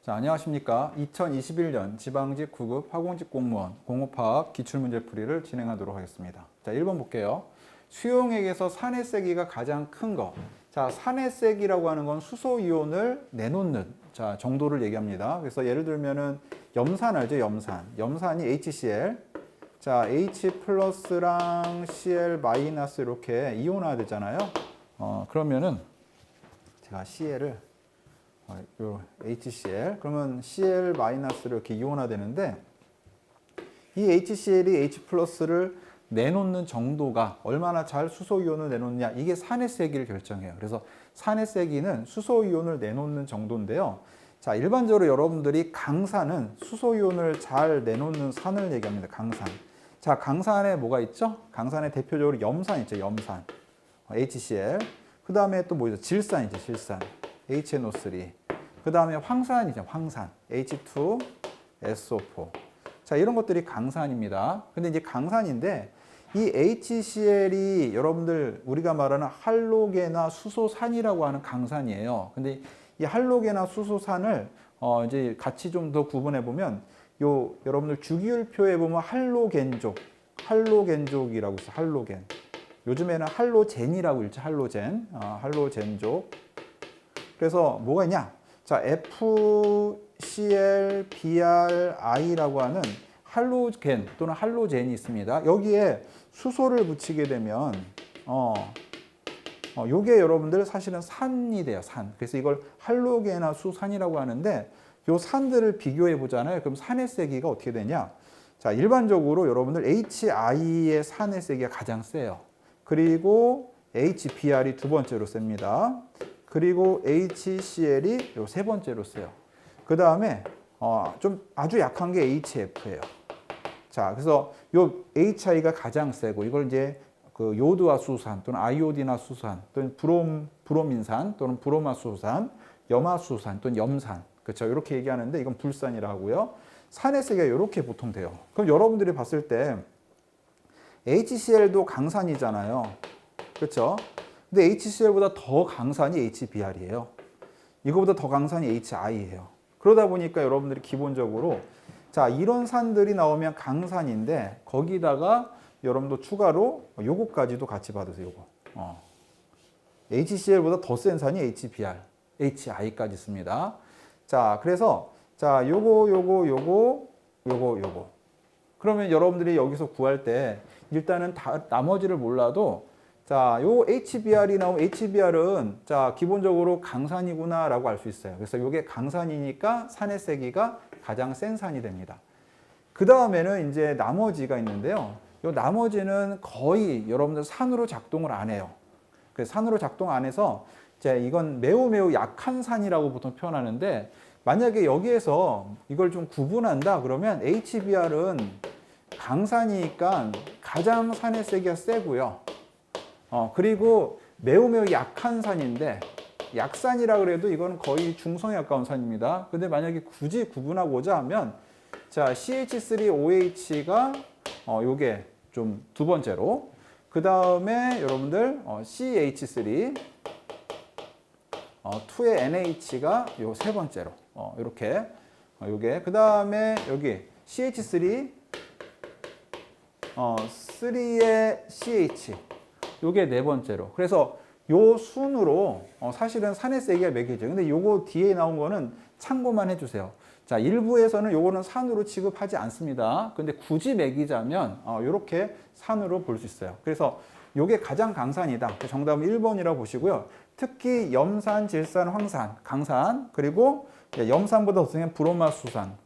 자, 안녕하십니까. 2021년 지방직 9급 화공직 공무원 공업화학 기출문제풀이를 진행하도록 하겠습니다. 자, 1번 볼게요. 수용액에서 산해세기가 가장 큰 거. 자, 산해세기라고 하는 건 수소이온을 내놓는 정도를 얘기합니다. 그래서 예를 들면은 염산 알죠? 염산이 HCl. 자, H 플러스랑 Cl 마이너스 이렇게 이온화 되잖아요. 그러면은 제가 Cl을 요 HCl 그러면 Cl 마이너스를 이렇게 이온화 되는데 이 HCl이 H 플러스를 내놓는 정도가 얼마나 잘 수소이온을 내놓느냐 이게 산해세기를 결정해요. 그래서 산해세기는 수소이온을 내놓는 정도인데요. 자, 일반적으로 여러분들이 강산은 수소이온을 잘 내놓는 산을 얘기합니다. 강산. 자, 강산에 뭐가 있죠? 강산에 대표적으로 염산 있죠. 염산. HCl. 그 다음에 또 뭐 있죠? 질산이죠. 질산. HNO3. 그 다음에 황산이죠. 황산. H2SO4. 자, 이런 것들이 강산입니다. 근데 이제 강산인데 이 HCl이 여러분들 우리가 말하는 할로게나 수소산이라고 하는 강산이에요. 근데 이 할로게나 수소산을 이제 같이 좀 더 구분해 보면 여러분들 주기율표에 보면 할로겐족이라고 있어요. 할로겐. 요즘에는 할로젠이라고 읽죠. 할로젠. 할로젠족. 그래서 뭐가 있냐? 자, FCl, BrI라고 하는 할로겐 또는 할로젠이 있습니다. 여기에 수소를 붙이게 되면 요게 여러분들 사실은 산이 돼요. 산. 그래서 이걸 할로게나 수산이라고 하는데 요 산들을 비교해 보잖아요. 그럼 산해세기가 어떻게 되냐? 자, 일반적으로 여러분들 HI의 산해세기가 가장 세요. 그리고 HBr이 두 번째로 셉니다. 그리고 HCl이 요 세 번째로 세요. 그 다음에 좀 아주 약한 게 HF예요. 자, 그래서 요 HI가 가장 세고 이걸 이제 그 요드화 수소산 또는 아이오딘화 수소산 또는 브로민산 또는 브로마수소산, 염화수소산 또는 염산. 그렇죠. 이렇게 얘기하는데 이건 불산이라고 하고요. 산해세기가 이렇게 보통 돼요. 그럼 여러분들이 봤을 때 HCl도 강산이잖아요. 그렇죠? 근데 HCl보다 더 강산이 HBr이에요. 이거보다 더 강산이 HI예요. 그러다 보니까 여러분들이 기본적으로 자, 이런 산들이 나오면 강산인데 거기다가 여러분도 추가로 요거까지도 같이 받으세요. 요거. HCl보다 더 센 산이 HBr, HI까지 씁니다. 자, 그래서 자, 요거. 그러면 여러분들이 여기서 구할 때 일단은 나머지를 몰라도 자, 요 HBr이 나오면 HBr은 자, 기본적으로 강산이구나라고 알 수 있어요. 그래서 요게 강산이니까 산해세기가 가장 센 산이 됩니다. 그 다음에는 이제 나머지가 있는데요. 요 나머지는 거의 여러분들 산으로 작동을 안 해요. 그래서 산으로 작동 안 해서 이건 매우 약한 산이라고 보통 표현하는데 만약에 여기에서 이걸 좀 구분한다 그러면 HBr은 강산이니까 가장 산해세기가 세고요. 그리고 매우 약한 산인데 약산이라 그래도 이건 거의 중성에 가까운 산입니다. 근데 만약에 굳이 구분하고자 하면 자, CH3OH가 요게 좀 두 번째로 그 다음에 여러분들 CH3 2의 NH가 요 세 번째로 이렇게 요게 그 다음에 여기 CH3 3의 CH 요게 네 번째로. 그래서 요 순으로 사실은 산해세기가 매겨져요. 근데 요거 뒤에 나온 거는 참고만 해주세요. 자, 일부에서는 요거는 산으로 취급하지 않습니다. 근데 굳이 매기자면 요렇게 산으로 볼 수 있어요. 그래서 요게 가장 강산이다. 정답은 1번이라고 보시고요. 특히 염산, 질산, 황산, 강산, 그리고 염산보다 더 센 브로마수산,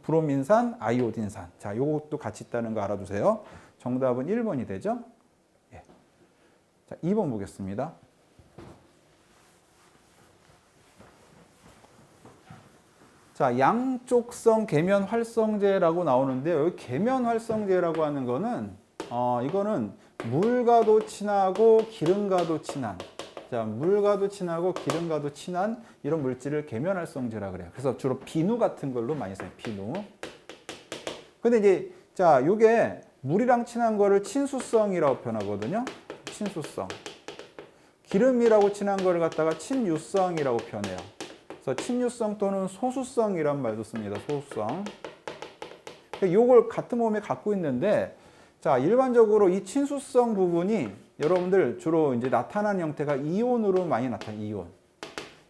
브로민산, 아이오딘산. 자, 요것도 같이 있다는 거 알아두세요. 정답은 1번이 되죠. 예. 자, 2번 보겠습니다. 자, 양쪽성 계면활성제라고 나오는데요. 여기 계면활성제라고 하는 거는 이거는 물과도 친하고 기름과도 친한 자, 물과도 친하고 기름과도 친한 이런 물질을 계면활성제라 그래요. 그래서 주로 비누 같은 걸로 많이 써요. 비누. 근데 이제 자, 요게 물이랑 친한 거를 친수성이라고 표현하거든요. 친수성. 기름이라고 친한 거를 갖다가 친유성이라고 표현해요. 그래서 친유성 또는 소수성이란 말도 씁니다. 소수성. 이걸 같은 몸에 갖고 있는데, 자, 일반적으로 이 친수성 부분이 여러분들 주로 이제 나타나는 형태가 이온으로 많이 나타나요.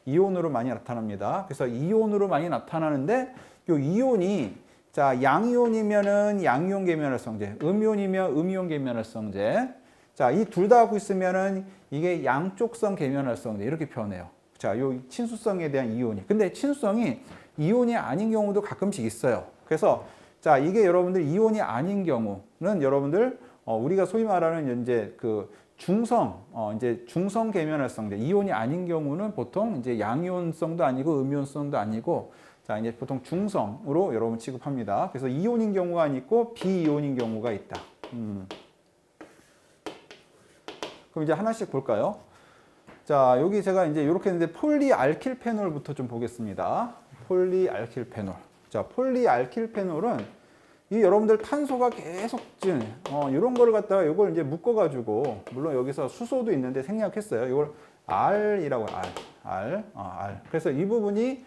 이온으로 많이 나타납니다. 그래서 이온으로 많이 나타나는데, 요 이온이 자, 양이온이면은 양이온 계면활성제, 음이온이면 음이온 계면활성제. 자, 이 둘 다 갖고 있으면은 이게 양쪽성 계면활성제 이렇게 표현해요. 자, 요 친수성에 대한 이온이. 근데 친수성이 이온이 아닌 경우도 가끔씩 있어요. 그래서 자, 이게 여러분들 이온이 아닌 경우는 여러분들 우리가 소위 말하는 이제 그 중성 이제 중성 계면활성제 이온이 아닌 경우는 보통 이제 양이온성도 아니고 음이온성도 아니고 자, 이제 보통 중성으로 여러분 취급합니다. 그래서 이온인 경우가 있고 비이온인 경우가 있다. 그럼 이제 하나씩 볼까요? 자, 여기 제가 이제 이렇게 했는데 폴리알킬페놀부터 좀 보겠습니다. 폴리알킬페놀. 자, 폴리알킬페놀은 이 여러분들 탄소가 계속 이런 거를 갖다가 이걸 이제 묶어가지고 물론 여기서 수소도 있는데 생략했어요. 이걸 R이라고 R. 그래서 이 부분이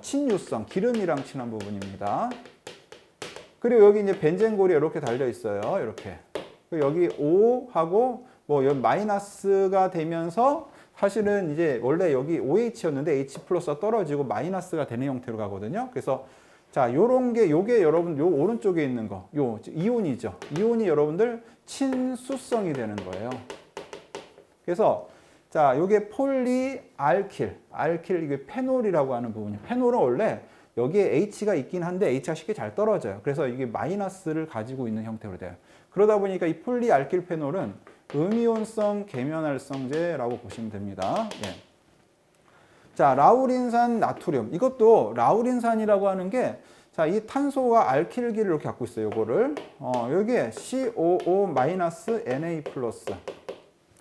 친유성, 기름이랑 친한 부분입니다. 그리고 여기 이제 벤젠골이 이렇게 달려 있어요. 이렇게. 여기 O하고 뭐 여기 마이너스가 되면서 사실은 이제 원래 여기 OH였는데 H 플러스가 떨어지고 마이너스가 되는 형태로 가거든요. 그래서 자, 요게 여러분 요 오른쪽에 있는 거, 요 이온이죠. 이온이 여러분들 친수성이 되는 거예요. 그래서 자, 요게 폴리알킬, 이게 페놀이라고 하는 부분이에요. 페놀은 원래 여기에 H가 있긴 한데 H가 쉽게 잘 떨어져요. 그래서 이게 마이너스를 가지고 있는 형태로 돼요. 그러다 보니까 이 폴리알킬 페놀은 음이온성 계면활성제라고 보시면 됩니다. 예. 자, 라우린산 나트륨. 이것도 라우린산이라고 하는 게, 자, 이 탄소와 알킬기를 이렇게 갖고 있어요. 요거를. 여기에 COO-Na+.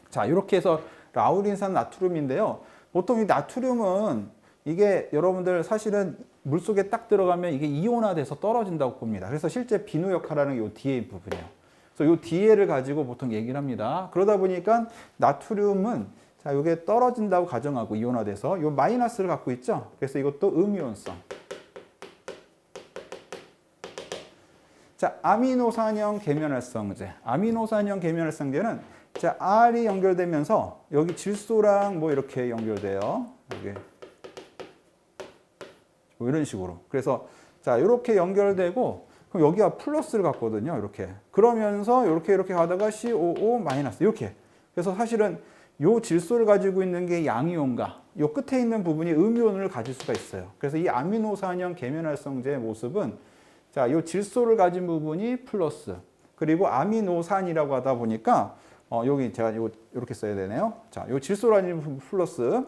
자, 이렇게 해서 라우린산 나트륨인데요. 보통 이 나트륨은 이게 여러분들 사실은 물속에 딱 들어가면 이게 이온화돼서 떨어진다고 봅니다. 그래서 실제 비누 역할하는 요 뒤에 부분이에요. 그래서 요 뒤에를 가지고 보통 얘기를 합니다. 그러다 보니까 나트륨은 자, 이게 떨어진다고 가정하고 이온화돼서 요 마이너스를 갖고 있죠. 그래서 이것도 음이온성. 자, 아미노산형 계면활성제. 아미노산형 계면활성제는 자, R이 연결되면서 여기 질소랑 뭐 이렇게 연결돼요. 이게 뭐 이런 식으로. 그래서 자, 이렇게 연결되고 그럼 여기가 플러스를 갖거든요. 이렇게. 그러면서 이렇게 가다가 COO 마이너스 이렇게. 그래서 사실은 요 질소를 가지고 있는 게 양이온과 요 끝에 있는 부분이 음이온을 가질 수가 있어요. 그래서 이 아미노산형 계면활성제의 모습은 자, 요 질소를 가진 부분이 플러스 그리고 아미노산이라고 하다 보니까 여기 제가 이렇게 써야 되네요. 자, 요 질소를 가진 부분 플러스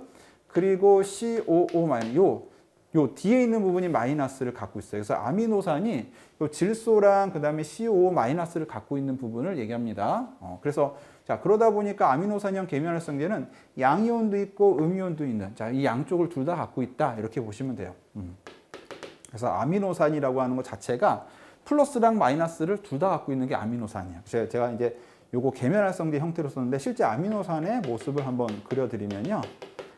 그리고 COO 마이너스 요 뒤에 있는 부분이 마이너스를 갖고 있어요. 그래서 아미노산이 요 질소랑 그다음에 COO 마이너스를 갖고 있는 부분을 얘기합니다. 그래서 자, 그러다 보니까 아미노산형 계면활성제는 양이온도 있고 음이온도 있는 자, 이 양쪽을 둘 다 갖고 있다. 이렇게 보시면 돼요. 그래서 아미노산이라고 하는 것 자체가 플러스랑 마이너스를 둘 다 갖고 있는 게 아미노산이에요. 제가 이제 요거 계면활성제 형태로 썼는데 실제 아미노산의 모습을 한번 그려드리면요.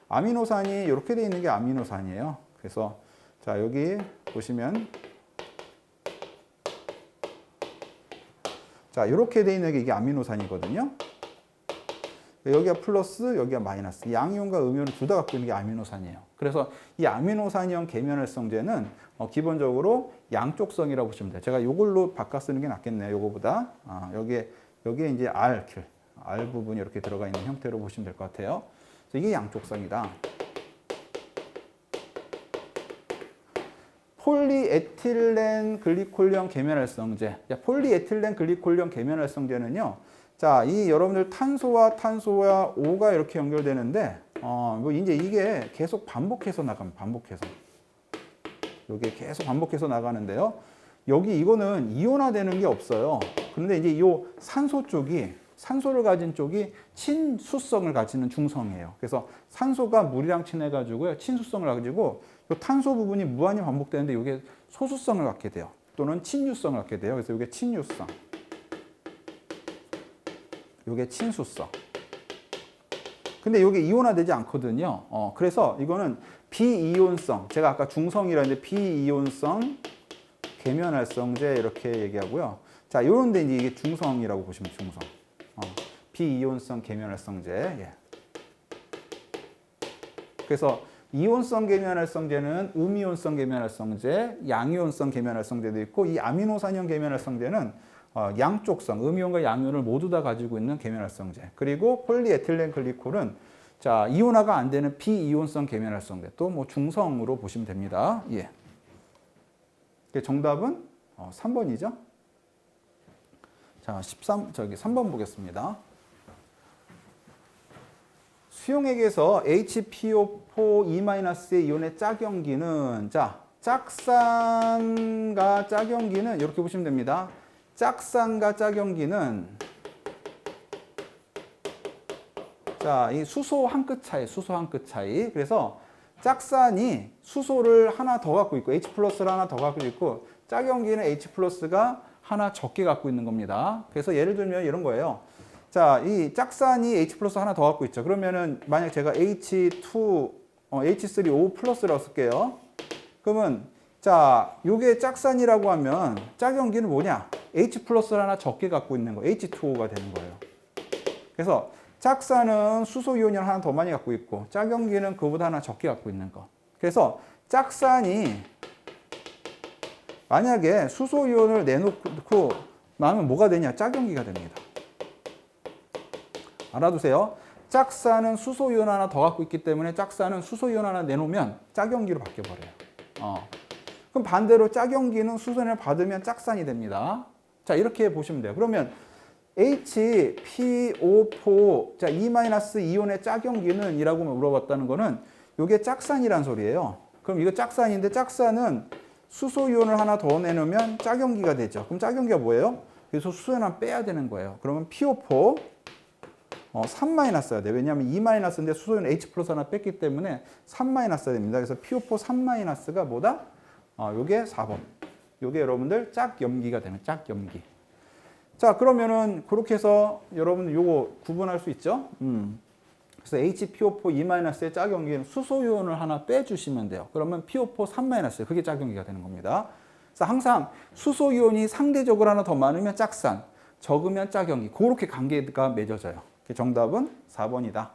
아미노산이 이렇게 돼 있는 게 아미노산이에요. 그래서 자, 여기 보시면 자, 이렇게 돼 있는 게 이게 아미노산이거든요. 여기가 플러스, 여기가 마이너스. 양이온과 음이온을 둘 다 갖고 있는 게 아미노산이에요. 그래서 이 아미노산형 계면활성제는 기본적으로 양쪽성이라고 보시면 돼요. 제가 이걸로 바꿔 쓰는 게 낫겠네요. 요거보다. 여기에 이제 R 부분이 이렇게 들어가 있는 형태로 보시면 될 것 같아요. 그래서 이게 양쪽성이다. 폴리에틸렌 글리콜형 계면활성제. 폴리에틸렌 글리콜형 계면활성제는요. 자, 이 여러분들 탄소와 O가 이렇게 연결되는데, 뭐 이제 이게 계속 반복해서 나갑니다. 이게 계속 반복해서 나가는데요. 여기 이거는 이온화되는 게 없어요. 그런데 이제 이 산소를 가진 쪽이 친수성을 가지는 중성이에요. 그래서 산소가 물이랑 친해가지고요. 친수성을 가지고 이 탄소 부분이 무한히 반복되는데 이게 소수성을 갖게 돼요. 또는 친유성을 갖게 돼요. 그래서 이게 친유성. 이게 친수성. 근데 이게 이온화되지 않거든요. 그래서 이거는 비이온성, 제가 아까 중성이라 했는데 비이온성 계면활성제 이렇게 얘기하고요. 자, 요런데 이제 이게 중성이라고 보시면 중성. 비이온성 계면활성제. 예. 그래서 이온성 계면활성제는 음이온성 계면활성제, 양이온성 계면활성제도 있고 이 아미노산형 계면활성제는 양쪽성, 음이온과 양이온을 모두 다 가지고 있는 계면활성제. 그리고 폴리에틸렌 글리콜은 자, 이온화가 안 되는 비이온성 계면활성제. 또 뭐 중성으로 보시면 됩니다. 예. 정답은 3번이죠. 자, 3번 보겠습니다. 수용액에서 HPO4 2- 이온의 짝염기는 자, 짝산과 짝염기는 이렇게 보시면 됩니다. 짝산과 짝염기는 자, 이 수소 한 끗 차이, 수소 한 끗 차이. 그래서 짝산이 수소를 하나 더 갖고 있고 H 플러스를 하나 더 갖고 있고 짝염기는 H 플러스가 하나 적게 갖고 있는 겁니다. 그래서 예를 들면 이런 거예요. 자, 이 짝산이 H 플러스 하나 더 갖고 있죠. 그러면은 만약 제가 H3O 플러스라고 쓸게요. 그러면 자, 요게 짝산이라고 하면 짝염기는 뭐냐? H 플러스를 하나 적게 갖고 있는 거, H2O가 되는 거예요. 그래서 짝산은 수소 이온을 하나 더 많이 갖고 있고 짝염기는 그보다 하나 적게 갖고 있는 거. 그래서 짝산이 만약에 수소 이온을 내놓고 나면 뭐가 되냐? 짝염기가 됩니다. 알아두세요. 짝산은 수소 이온 하나 더 갖고 있기 때문에 짝산은 수소 이온 하나 내놓으면 짝염기로 바뀌어버려요. 그럼 반대로 짝염기는 수소 이온을 받으면 짝산이 됩니다. 자, 이렇게 보시면 돼요. 그러면 HPO4 자, 2- 이온의 짝염기는 이라고 물어봤다는 거는 이게 짝산이란 소리예요. 그럼 이거 짝산인데 짝산은 수소 이온을 하나 더 내놓으면 짝염기가 되죠. 그럼 짝염기가 뭐예요? 그래서 수소 이온 하나 빼야 되는 거예요. 그러면 PO4 3- 야 돼. 왜냐하면 2-인데 수소 이온 H 플러스 하나 뺐기 때문에 3- 야 됩니다. 그래서 PO4 3-가 뭐다? 요게 4번. 요게 여러분들 짝염기가 되는 짝염기. 자, 그러면은 그렇게 해서 여러분들 요거 구분할 수 있죠? 그래서 HPO4 2-의 짝염기는 수소 이온을 하나 빼주시면 돼요. 그러면 PO4 3- 그게 짝염기가 되는 겁니다. 그래서 항상 수소 이온이 상대적으로 하나 더 많으면 짝산, 적으면 짝염기. 그렇게 관계가 맺어져요. 정답은 4번이다.